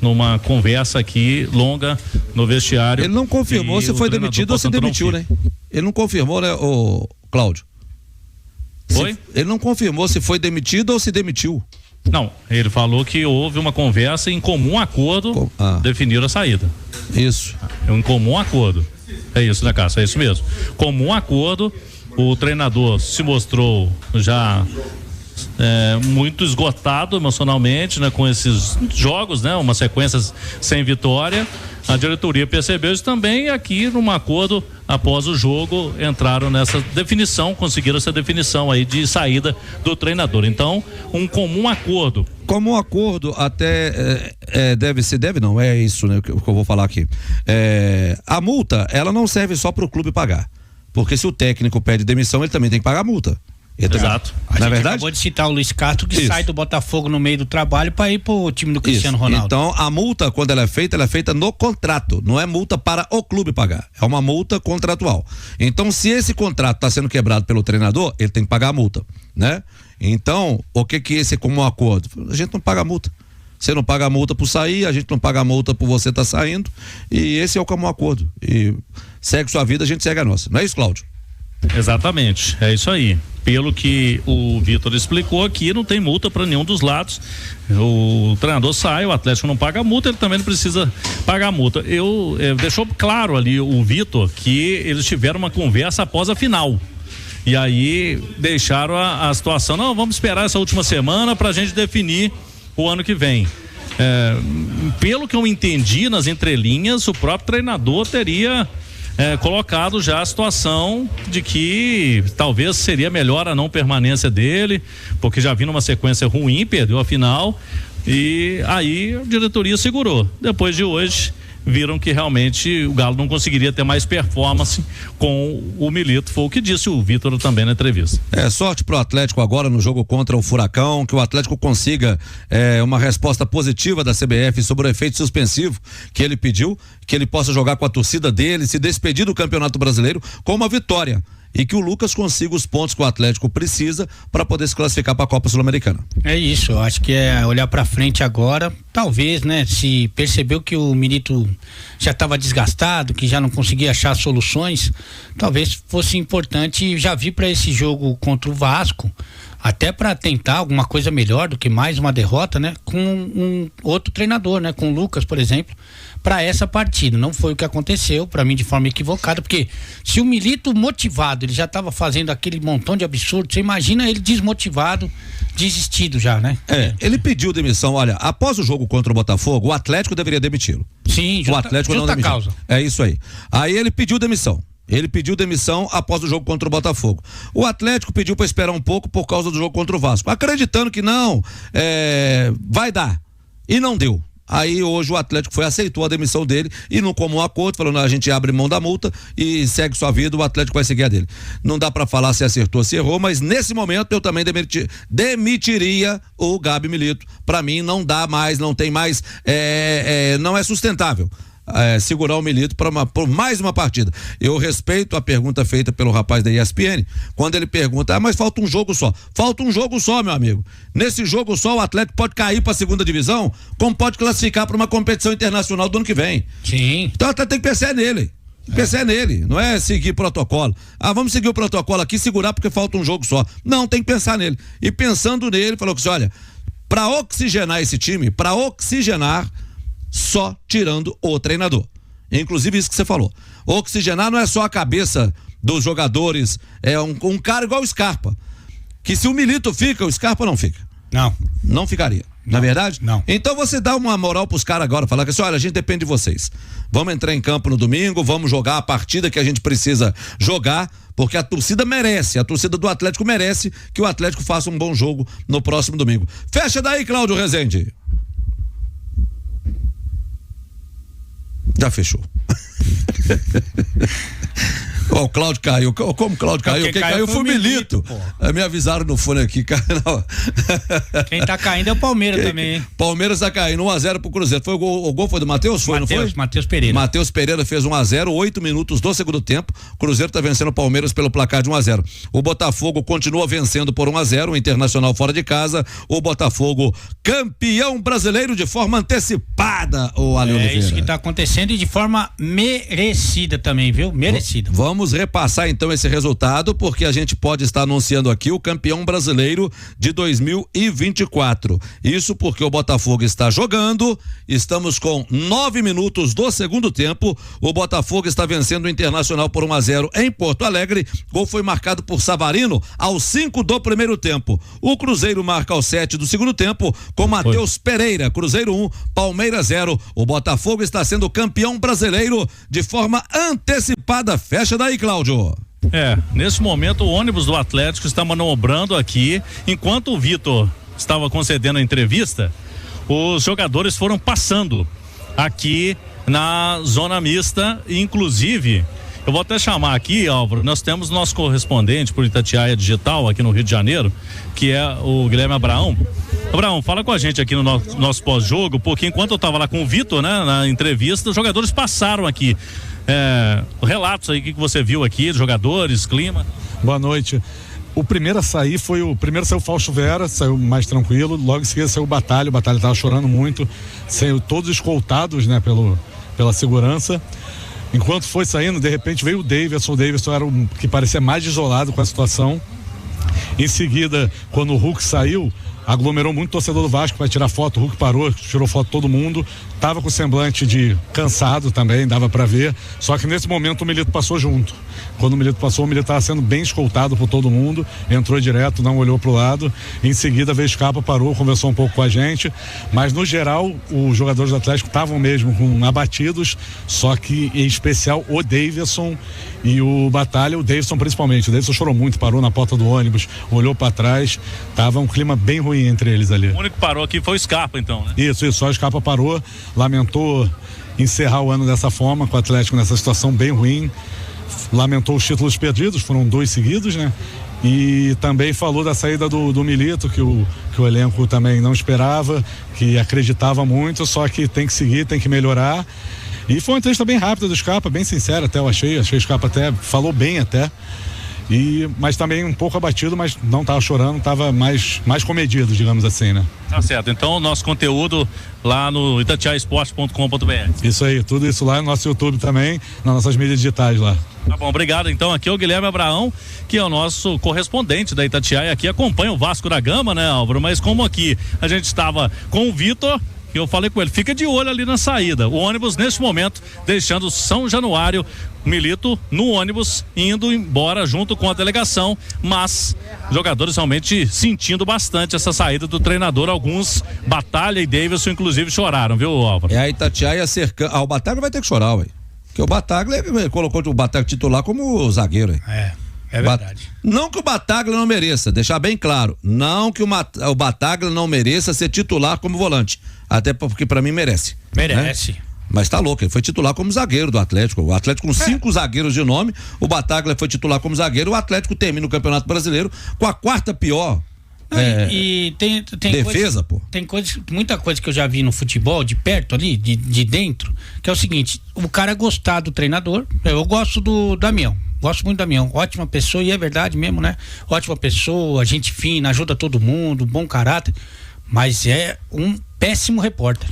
numa conversa aqui longa no vestiário. Ele não confirmou se foi demitido ou se demitiu, né? Ele não confirmou, né, o Cláudio? Foi? Ele não confirmou se foi demitido ou se demitiu. Não, ele falou que houve uma conversa em comum acordo, definiram a saída. Isso. É um comum acordo. É isso, né, Cássio? É isso mesmo. Comum acordo, o treinador se mostrou já muito esgotado emocionalmente, né, com esses jogos, né, uma sequência sem vitória. A diretoria percebeu isso também, e aqui num acordo após o jogo entraram nessa definição, conseguiram essa definição aí de saída do treinador. Então, um comum acordo. Comum acordo até é isso, né, que eu vou falar aqui. A multa, ela não serve só para o clube pagar, porque se o técnico pede demissão, ele também tem que pagar a multa. Exato. Na verdade, acabou de citar o Luiz Castro, que sai do Botafogo no meio do trabalho para ir pro time do Cristiano Ronaldo. Então, a multa, quando ela é feita no contrato, não é multa para o clube pagar, é uma multa contratual. Então, se esse contrato está sendo quebrado pelo treinador, ele tem que pagar a multa, né? Então, o que esse é como um acordo? A gente não paga a multa. Você não paga a multa por sair, a gente não paga a multa por você estar saindo, e esse é o comum acordo. E segue sua vida, a gente segue a nossa. Não é isso, Cláudio? Exatamente, é isso aí. Pelo que o Vitor explicou aqui, não tem multa para nenhum dos lados. O treinador sai, o Atlético não paga a multa, ele também não precisa pagar a multa. Deixou claro ali o Vitor que eles tiveram uma conversa após a final. E aí deixaram a situação, não, vamos esperar essa última semana para a gente definir o ano que vem. Pelo que eu entendi nas entrelinhas, o próprio treinador teria colocado já a situação de que talvez seria melhor a não permanência dele, porque já vinha numa sequência ruim, perdeu a final, e aí a diretoria segurou. Depois de hoje, viram que realmente o Galo não conseguiria ter mais performance com o Milito, foi o que disse o Vitor também na entrevista. Sorte pro Atlético agora no jogo contra o Furacão, que o Atlético consiga uma resposta positiva da CBF sobre o efeito suspensivo que ele pediu, que ele possa jogar com a torcida dele, se despedir do Campeonato Brasileiro com uma vitória. E que o Lucas consiga os pontos que o Atlético precisa para poder se classificar para a Copa Sul-Americana. É isso, eu acho que é olhar para frente agora, talvez, né, se percebeu que o Milito já estava desgastado, que já não conseguia achar soluções, talvez fosse importante já vir para esse jogo contra o Vasco, até para tentar alguma coisa melhor do que mais uma derrota, né, com um outro treinador, né, com o Lucas, por exemplo, para essa partida. Não foi o que aconteceu, para mim de forma equivocada, porque se o Milito motivado, ele já estava fazendo aquele montão de absurdo, você imagina ele desmotivado, desistido já, né? Ele pediu demissão, olha, após o jogo contra o Botafogo, o Atlético deveria demiti-lo. Sim, o Atlético não demitiu. Causa. É isso aí. Aí ele pediu demissão. Ele pediu demissão após o jogo contra o Botafogo. O Atlético pediu para esperar um pouco por causa do jogo contra o Vasco, acreditando que não, vai dar. E não deu. Aí hoje o Atlético aceitou a demissão dele e num comum acordo, falando, a gente abre mão da multa e segue sua vida, o Atlético vai seguir a dele. Não dá pra falar se acertou, se errou, mas nesse momento eu também demitiria o Gabi Milito. Pra mim não dá mais, não tem mais, não é sustentável. Segurar o Milito por mais uma partida. Eu respeito a pergunta feita pelo rapaz da ESPN, quando ele pergunta, mas falta um jogo só. Falta um jogo só, meu amigo. Nesse jogo só o Atlético pode cair para a segunda divisão, como pode classificar para uma competição internacional do ano que vem. Sim. Então até tem que pensar nele. Pensar nele, não é seguir protocolo. Vamos seguir o protocolo aqui, segurar porque falta um jogo só. Não, tem que pensar nele. E pensando nele, falou que olha, para oxigenar esse time, só tirando o treinador. Inclusive isso que você falou. Oxigenar não é só a cabeça dos jogadores, é um cara igual o Scarpa. Que se o Milito fica, o Scarpa não fica. Não ficaria. Na verdade? Não. Então você dá uma moral pros caras agora, falar que assim, olha, a gente depende de vocês. Vamos entrar em campo no domingo, vamos jogar a partida que a gente precisa jogar, porque a torcida merece, a torcida do Atlético merece que o Atlético faça um bom jogo no próximo domingo. Fecha daí, Cláudio Rezende. Já fechou. O Cláudio caiu. Como o Cláudio caiu? Quem caiu foi o Milito. Me avisaram no fone aqui. Quem tá caindo é o Palmeiras também, hein? Palmeiras tá caindo, 1-0 pro Cruzeiro. Foi o gol foi do Matheus? Não foi? Matheus Pereira. Matheus Pereira fez 1-0, 8 minutos do segundo tempo. O Cruzeiro tá vencendo o Palmeiras pelo placar de 1-0. O Botafogo continua vencendo por 1-0, o Internacional fora de casa. O Botafogo campeão brasileiro de forma antecipada, o Ale Oliveira. É isso que tá acontecendo e de forma merecida também, viu? Merecida. Vamos repassar então esse resultado, porque a gente pode estar anunciando aqui o campeão brasileiro de 2024. Isso porque o Botafogo está jogando, estamos com 9 minutos do segundo tempo, o Botafogo está vencendo o Internacional por 1-0 em Porto Alegre. Gol foi marcado por Savarino aos 5 do primeiro tempo. O Cruzeiro marca aos 7 do segundo tempo com Matheus Pereira. Cruzeiro 1, Palmeiras 0. O Botafogo está sendo campeão brasileiro de forma antecipada. Fecha daí, Cláudio. Nesse momento o ônibus do Atlético está manobrando aqui, enquanto o Vitor estava concedendo a entrevista, os jogadores foram passando aqui na zona mista, inclusive, eu vou até chamar aqui, Álvaro, nós temos nosso correspondente por Itatiaia Digital aqui no Rio de Janeiro, que é o Guilherme Abraão. Abraão, fala com a gente aqui no nosso pós-jogo, porque enquanto eu estava lá com o Vitor, né, na entrevista, os jogadores passaram aqui. Relatos aí, o que você viu aqui, jogadores, clima. Boa noite. O primeiro saiu o Fausto Vera, saiu mais tranquilo, logo em seguida saiu o Batalha estava chorando muito, saiu todos escoltados, né, pela segurança. Enquanto foi saindo, de repente veio o Davidson era o que parecia mais isolado com a situação. Em seguida, quando o Hulk saiu, aglomerou muito torcedor do Vasco para tirar foto. O Hulk parou, tirou foto de todo mundo, tava com semblante de cansado também, dava para ver, só que nesse momento o Milito passou junto. Quando o Milito passou, o Milito estava sendo bem escoltado por todo mundo, entrou direto, não olhou pro lado, em seguida veio Scarpa, parou, conversou um pouco com a gente, mas no geral os jogadores do Atlético estavam mesmo abatidos, só que em especial o Davidson e o Batalha, o Davidson principalmente. O Davidson chorou muito, parou na porta do ônibus, olhou para trás, tava um clima bem ruim entre eles ali. O único que parou aqui foi o Scarpa, então, né? Isso, só o Scarpa parou, lamentou encerrar o ano dessa forma, com o Atlético nessa situação bem ruim, lamentou os títulos perdidos, foram 2 seguidos, né? E também falou da saída do Milito, que o elenco também não esperava, que acreditava muito, só que tem que seguir, tem que melhorar. E foi uma entrevista bem rápida do Scarpa, bem sincera até, eu achei o Scarpa até, falou bem até. Mas também um pouco abatido, mas não estava chorando, estava mais comedido, digamos assim, né? Tá certo, então o nosso conteúdo lá no itatiaesporte.com.br. Isso aí, tudo isso lá no nosso YouTube também, nas nossas mídias digitais lá. Tá bom, obrigado. Então aqui é o Guilherme Abraão, que é o nosso correspondente da Itatiaia, aqui acompanha o Vasco da Gama, né, Álvaro? Mas como aqui a gente estava com o Vitor, eu falei com ele, fica de olho ali na saída. O ônibus neste momento deixando São Januário, Milito no ônibus, indo embora junto com a delegação, mas jogadores realmente sentindo bastante essa saída do treinador. Alguns, Batalha e Davidson, inclusive, choraram, viu, Álvaro? A Itatiaia cercando. O Bataglia vai ter que chorar, ué. Porque o Bataglia colocou o Bataglia titular como zagueiro, hein? É verdade. Não que o Bataglia não mereça, deixar bem claro, não que o Bataglia não mereça ser titular como volante, até porque pra mim merece. Merece. Né? Mas tá louco, ele foi titular como zagueiro do Atlético. O Atlético com 5 zagueiros de nome, o Bataglia foi titular como zagueiro, o Atlético termina o Campeonato Brasileiro com a 4ª pior e tem defesa, pô. Tem muita coisa que eu já vi no futebol, de perto ali, de dentro, que é o seguinte: o cara gostar do treinador. Eu gosto do Damião, gosto muito do Damião, ótima pessoa, e é verdade mesmo, né? Ótima pessoa, gente fina, ajuda todo mundo, bom caráter, mas é um péssimo repórter,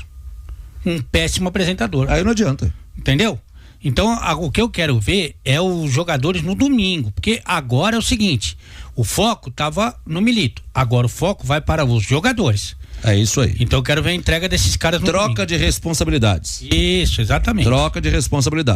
um péssimo apresentador. Aí não adianta. Entendeu? Então, o que eu quero ver é os jogadores no domingo, porque agora é o seguinte: o foco tava no Milito, agora o foco vai para os jogadores. É isso aí. Então eu quero ver a entrega desses caras no domingo. Troca de responsabilidades. Isso, exatamente. Troca de responsabilidades.